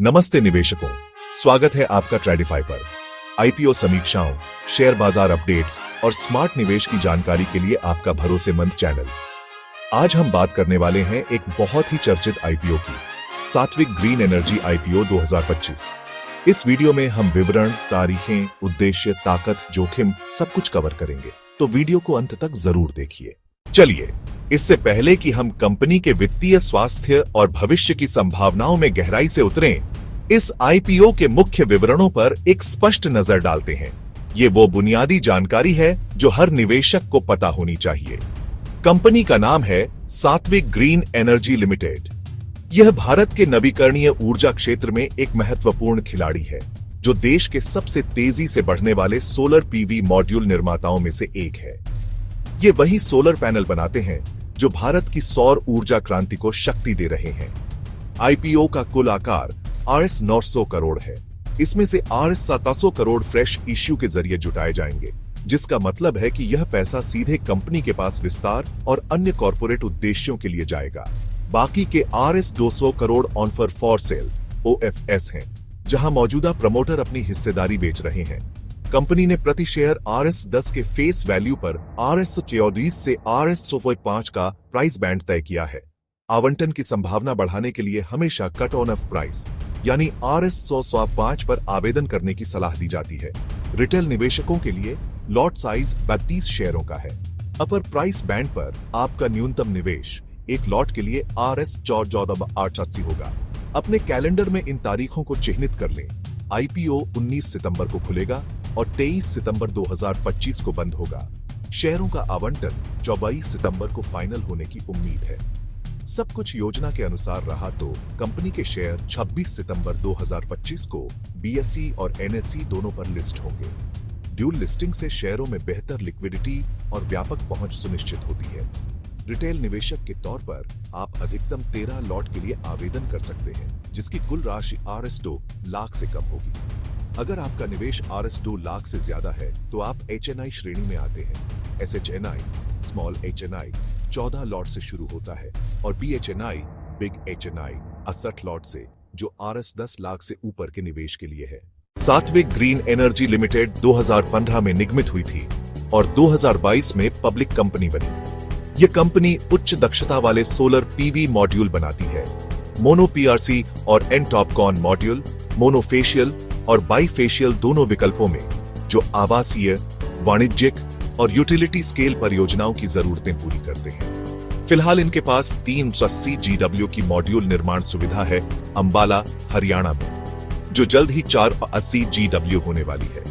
नमस्ते निवेशकों, स्वागत है आपका ट्रेडिफाई पर। आईपीओ समीक्षाओं, शेयर बाजार अपडेट्स और स्मार्ट निवेश की जानकारी के लिए आपका भरोसेमंद चैनल। आज हम बात करने वाले हैं एक बहुत ही चर्चित आईपीओ की, सात्विक ग्रीन एनर्जी आईपीओ 2025। इस वीडियो में हम विवरण, तारीखें, उद्देश्य, ताकत, जोखिम सब कुछ कवर करेंगे, तो वीडियो को अंत तक जरूर देखिए। चलिए, इससे पहले कि हम कंपनी के वित्तीय स्वास्थ्य और भविष्य की संभावनाओं में गहराई से उतरें, इस आईपीओ के मुख्य विवरणों पर एक स्पष्ट नजर डालते हैं। ये वो बुनियादी जानकारी है जो हर निवेशक को पता होनी चाहिए। कंपनी का नाम है सात्विक ग्रीन एनर्जी लिमिटेड। यह भारत के नवीकरणीय ऊर्जा क्षेत्र में एक महत्वपूर्ण खिलाड़ी है, जो देश के सबसे तेजी से बढ़ने वाले सोलर पीवी मॉड्यूल निर्माताओं में से एक है। ये वही सोलर पैनल बनाते हैं जो भारत की सौर ऊर्जा क्रांति को शक्ति दे रहे हैं। आईपीओ का कुल आकार Rs 900 करोड़ है। इसमें से Rs 700 करोड़ फ्रेश इश्यू के जरिए जुटाए जाएंगे, जिसका मतलब है कि यह पैसा सीधे कंपनी के पास विस्तार और अन्य कॉर्पोरेट उद्देश्यों के लिए जाएगा। बाकी के Rs 200 crore offer for sale OFS हैं, जहां मौजूदा प्रमोटर अपनी हिस्सेदारी बेच रहे हैं। कंपनी ने प्रति शेयर Rs 10 के फेस वैल्यू पर Rs 34 से Rs 105 का प्राइस बैंड तय किया है। आवंटन की संभावना बढ़ाने के लिए हमेशा कट ऑन ऑफ प्राइस यानी Rs 105 पर आवेदन करने की सलाह दी जाती है। रिटेल निवेशकों के लिए लॉट साइज 32 शेयरों का है। अपर प्राइस बैंड पर आपका न्यूनतम निवेश एक लॉट के लिए Rs 14,880 होगा। अपने कैलेंडर में इन तारीखों को चिह्नित कर लें। आईपीओ 19 सितंबर को खुलेगा और 23 सितंबर 2025 को बंद होगा। शेयरों का आवंटन 24 सितंबर को फाइनल होने की उम्मीद है। सब कुछ योजना के अनुसार रहा तो कंपनी के शेयर 26 सितंबर 2025 को बीएसई और एनएसई दोनों पर लिस्ट होंगे। ड्यूल लिस्टिंग से शेयरों में बेहतर लिक्विडिटी और व्यापक पहुंच सुनिश्चित होती है। रिटेल निवेशक के तौर पर आप अधिकतम 13 लॉट के लिए आवेदन कर सकते हैं, जिसकी कुल राशि Rs 2 लाख से कम होगी। अगर आपका निवेश Rs 2 लाख से ज्यादा है तो आप HNI श्रेणी में आते हैं। SHNI स्मॉल HNI 14 लॉट से शुरू होता है और BHNI बिग HNI 68 लॉट से, जो Rs 10 लाख से ऊपर के निवेश के लिए है। सात्विक ग्रीन एनर्जी लिमिटेड 2015 में निगमित हुई थी और 2022 में पब्लिक कंपनी बनी। यह कंपनी उच्च दक्षता वाले सोलर पीवी मॉड्यूल बनाती है। मोनो PRC और एन-टॉपकॉन मॉड्यूल मोनोफेशियल और बाईफेशियल दोनों विकल्पों में, जो आवासीय, वाणिज्यिक और यूटिलिटी स्केल परियोजनाओं की जरूरतें पूरी करते हैं। फिलहाल इनके पास 380 GW की मॉड्यूल निर्माण सुविधा है अंबाला, हरियाणा में, जो जल्द ही 480 GW होने वाली है।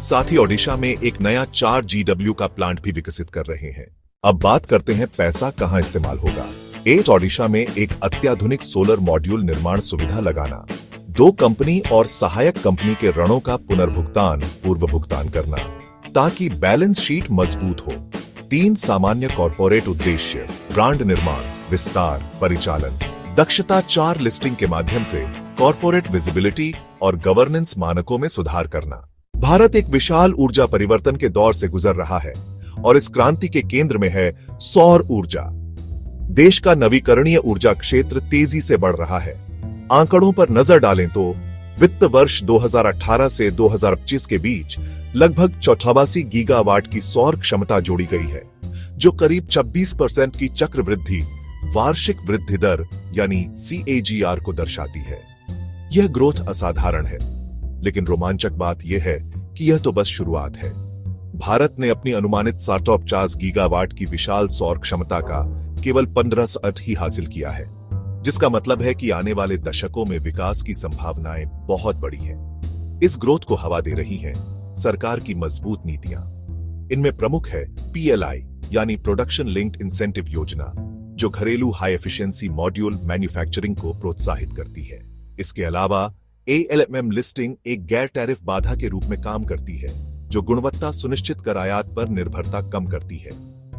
साथ ही ओडिशा में एक नया 4 GW का प्लांट भी विकसित कर रहे हैं। अब बात करते हैं पैसा कहां इस्तेमाल होगा। ओडिशा में एक अत्याधुनिक सोलर मॉड्यूल निर्माण सुविधा लगाना, 2 कंपनी और सहायक कंपनी के ऋणों का पुनर्भुगतान पूर्व भुगतान करना, ताकि बैलेंस शीट मजबूत हो। 3 सामान्य कॉर्पोरेट उद्देश्य, ब्रांड निर्माण, विस्तार, परिचालन, दक्षता। 4 लिस्टिंग के माध्यम से कॉर्पोरेट विजिबिलिटी और गवर्नेंस मानकों में सुधार करना। भारत एक विशाल ऊर्जा परिवर्तन के दौर से गुजर रहा है और इस क्रांति के केंद्र में है सौर ऊर्जा। देश का नवीकरणीय ऊर्जा क्षेत्र तेजी से बढ़ रहा है। आंकड़ों पर नजर डालें तो वित्त वर्ष 2018 से 2025 के बीच लगभग 84 गीगावाट की सौर क्षमता जोड़ी गई है, जो करीब 26% की चक्रवृद्धि वार्षिक वृद्धि दर यानी CAGR को दर्शाती है। यह ग्रोथ असाधारण है, लेकिन रोमांचक बात यह है कि यह तो बस शुरुआत है। भारत ने अपनी अनुमानित 750 गीगावाट की विशाल सौर क्षमता का केवल 15% ही हासिल किया है, जिसका मतलब है कि आने वाले दशकों में विकास की संभावनाएं बहुत बड़ी हैं। इस ग्रोथ को हवा दे रही हैं सरकार की मजबूत नीतियां। इनमें प्रमुख है PLI यानी प्रोडक्शन लिंक्ड इंसेंटिव योजना, जो घरेलू हाई एफिशिएंसी मॉड्यूल मैन्युफैक्चरिंग को प्रोत्साहित करती है। इसके अलावा ALMM लिस्टिंग एक गैर टैरिफ बाधा के रूप में काम करती है, जो गुणवत्ता सुनिश्चित कर आयात पर निर्भरता कम करती है।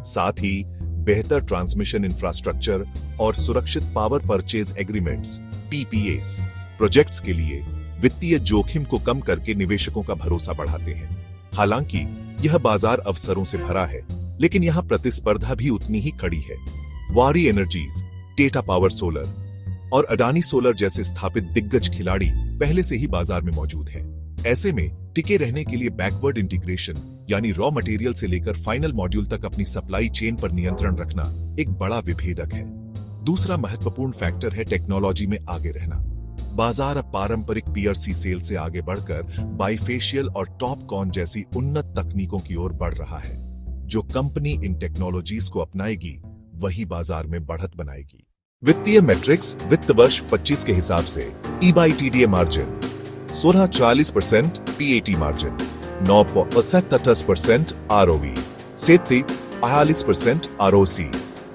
साथ ही बेहतर ट्रांसमिशन इंफ्रास्ट्रक्चर और सुरक्षित power purchase agreements PPAs projects के लिए वित्तीय जोखिम को कम करके निवेशकों का भरोसा बढ़ाते हैं। हालांकि यह बाजार अवसरों से भरा है, लेकिन यहां प्रतिस्पर्धा भी उतनी ही कड़ी है। वारी एनर्जीज, टेटा पावर सोलर, और अडानी सोलर जैसे स्थापित दिग्गज खिलाड़ी पहले से ही बाजार में मौजूद हैं। ऐसे में टिके रहने के लिए बैकवर्ड इंटीग्रेशन यानी रॉ मटेरियल से लेकर फाइनल मॉड्यूल तक अपनी सप्लाई चेन पर नियंत्रण रखना एक बड़ा विभेदक है। दूसरा महत्वपूर्ण फैक्टर है टेक्नोलॉजी में आगे रहना। बाजार अब पारंपरिक पीआरसी सेल से आगे बढ़कर बाइफेशियल और टॉपकॉन जैसी उन्नत तकनीकों की ओर बढ़ रहा है। जो कंपनी इन टेक्नोलॉजीज को अपनाएगी वही बाजार में बढ़त बनाएगी। वित्तीय मैट्रिक्स वित्त वर्ष 25 के हिसाब से EBITDA margin 16.40% PAT margin 9.38% ROE 43.42% ROC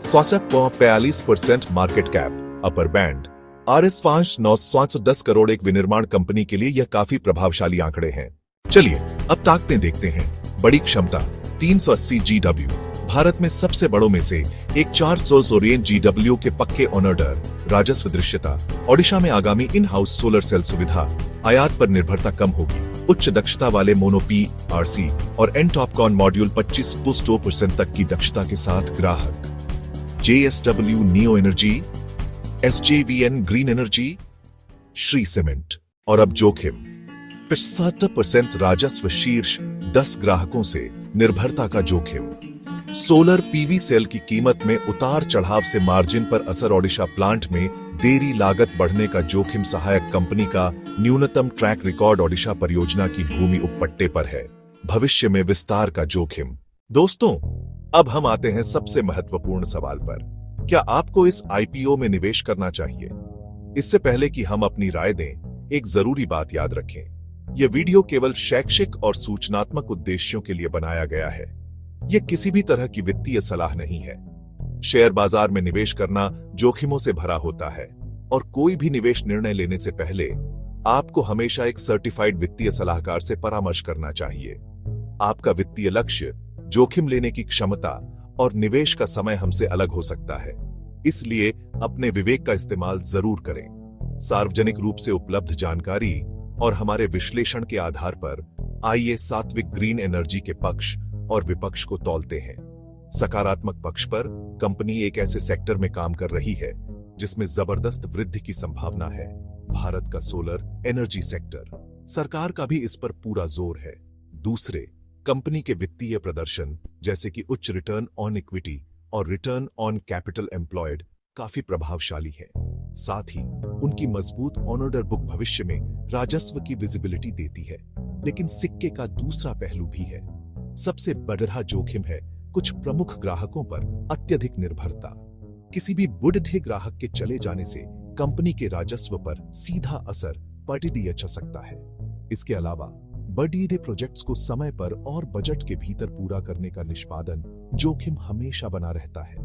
67.42% market cap upper band RS 5,910 crore एक विनिर्माण कंपनी के लिए यह काफी प्रभावशाली आंकड़े हैं। चलिए अब ताकतें देखते हैं। बड़ी क्षमता 380 GW, भारत में सबसे बड़ों में से एक 400 सोरियन GW के पक्के ऑनर्डर। राजस्व दृश्यता ओडिशा में आगामी इन हाउस सोलर सेल सुविधा आयात पर निर्भरता कम होगी। उच्च दक्षता वाले मोनो PRC और एन टॉपकॉन मॉड्यूल 25% तक की दक्षता के साथ ग्राहक JSW neo energy, SJVN green energy, Shri cement. और अब जोखिम 75% राजस्व शीर्ष 10 ग्राहकों से निर्भरता का जोखिम। सोलर PV सेल की कीमत में उतार चढ़ाव से मार्जिन पर असर। ओडिशा प्लांट में देरी, लागत बढ़ने का जोखिम। सहायक कंपनी का न्यूनतम ट्रैक रिकॉर्ड। ओडिशा परियोजना की भूमि उपपट्टे पर है। भविष्य में विस्तार का जोखिम। दोस्तों, अब हम आते हैं सबसे महत्वपूर्ण सवाल पर। क्या आपको इस IPO में निवेश करना चाहिए? इससे पहले कि हम अपनी राय दें, एक जरूरी बात याद रखें। यह वीडियो केवल शैक्षिक और सूचनात्मक उद्देश्यों के लिए बनाया गया है। यह किसी भी तरह की वित्तीय सलाह नहीं है। शेयर बाजार में निवेश करना जोखिमों से भरा होता है और कोई भी निवेश निर्णय लेने से पहले आपको हमेशा एक सर्टिफाइड वित्तीय सलाहकार से परामर्श करना चाहिए। आपका वित्तीय लक्ष्य, जोखिम लेने की क्षमता और निवेश का समय हमसे अलग हो सकता है, इसलिए अपने विवेक का इस्तेमाल जरूर करें। सार्वजनिक रूप से उपलब्ध जानकारी और हमारे विश्लेषण के आधार पर आइए सात्विक ग्रीन एनर्जी के पक्ष और विपक्ष को तौलते हैं। सकारात्मक पक्ष पर, कंपनी एक ऐसे सेक्टर में काम कर रही है जिसमें जबरदस्त वृद्धि की संभावना है। भारत का सोलर एनर्जी सेक्टर, सरकार का भी इस पर पूरा जोर है। दूसरे, कंपनी के वित्तीय प्रदर्शन जैसे कि उच्च रिटर्न ऑन इक्विटी और रिटर्न ऑन कैपिटल एम्प्लॉयड काफी प्रभावशाली है। साथ ही उनकी मजबूत ऑर्डर बुक भविष्य में राजस्व की विजिबिलिटी देती है। लेकिन सिक्के का दूसरा पहलू भी है। सबसे बड़ा जोखिम है कुछ प्रमुख ग्राहकों पर अत्यधिक निर्भरता। किसी भी बुढ़े ग्राहक के चले जाने से कंपनी के राजस्व पर सीधा असर पड़ सकता है। इसके अलावा बड़े प्रोजेक्ट्स को समय पर और बजट के भीतर पूरा करने का निष्पादन जोखिम हमेशा बना रहता है।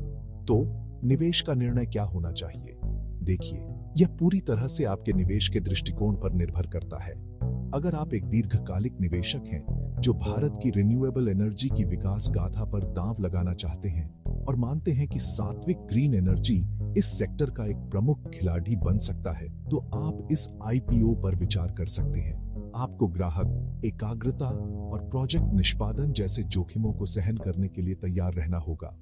तो निवेश का निर्णय क्या होना चाहिए? देखिए, यह पूरी तरह से आपके निवेश के दृष्टिकोण पर निर्भर करता है। अगर आप एक दीर्घकालिक निवेशक हैं जो भारत की रिन्यूएबल एनर्जी की विकास गाथा पर दांव लगाना चाहते हैं और मानते हैं कि सात्विक ग्रीन एनर्जी इस सेक्टर का एक प्रमुख खिलाड़ी बन सकता है, तो आप इस IPO पर विचार कर सकते हैं। आपको ग्राहक एकाग्रता और प्रोजेक्ट निष्पादन जैसे जोखिमों को सहन करने के लिए तैयार रहना होगा।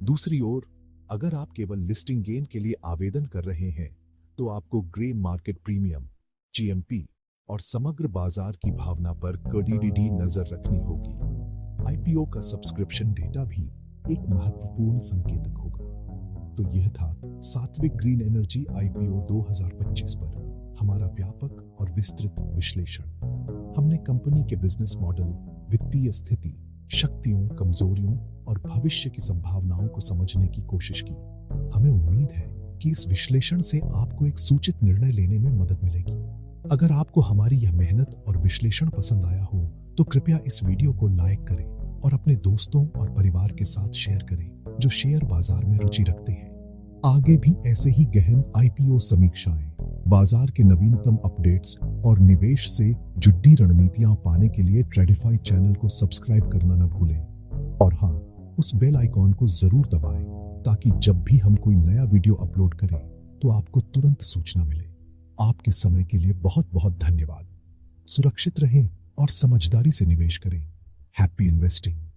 दूसरी ओर, अगर आप केवल लिस्टिंग गेन के लिए आवेदन कर रहे हैं, तो आपको ग्रे मार्केट प्रीमियम, GMP और समग्र बाजार की भावना पर कड़ी नजर रखनी होगी। IPO का सब्सक्रिप्शन डेटा भी एक महत्वपूर्ण संकेतक होगा। तो यह था सात्विक ग्रीन एनर्जी IPO 2025 पर हमारा व्यापक और विस्तृत विश्लेषण। हमने कंपनी के बिजनेस मॉडल, वित्तीय स्थिति, शक्तियों, कमजोरियों और भविष्य की संभावनाओं को समझने की कोशिश की। हमें उम्मीद है कि इस विश्लेषण से आपको एक सूचित निर्णय लेने में मदद मिलेगी। अगर आपको हमारी यह मेहनत और विश्लेषण पसंद आया हो, तो कृपया इस वीडियो को लाइक करें और अपने दोस्तों और परिवार के साथ शेयर करें जो शेयर बाजार में रुचि रखते हैं। आगे भी ऐसे ही गहन IPO समीक्षाएं, बाजार के नवीनतम अपडेट्स और निवेश से जुड़ी रणनीतियां पाने के लिए ट्रेडिफाई चैनल को सब्सक्राइब करना न भूलें। और हाँ, उस बेल आइकॉन को जरूर दबाएं ताकि जब भी हम कोई नया वीडियो अपलोड करें तो आपको तुरंत सूचना मिले। आपके समय के लिए बहुत बहुत धन्यवाद। सुरक्षित रहें और समझदारी से निवेश करें। Happy investing.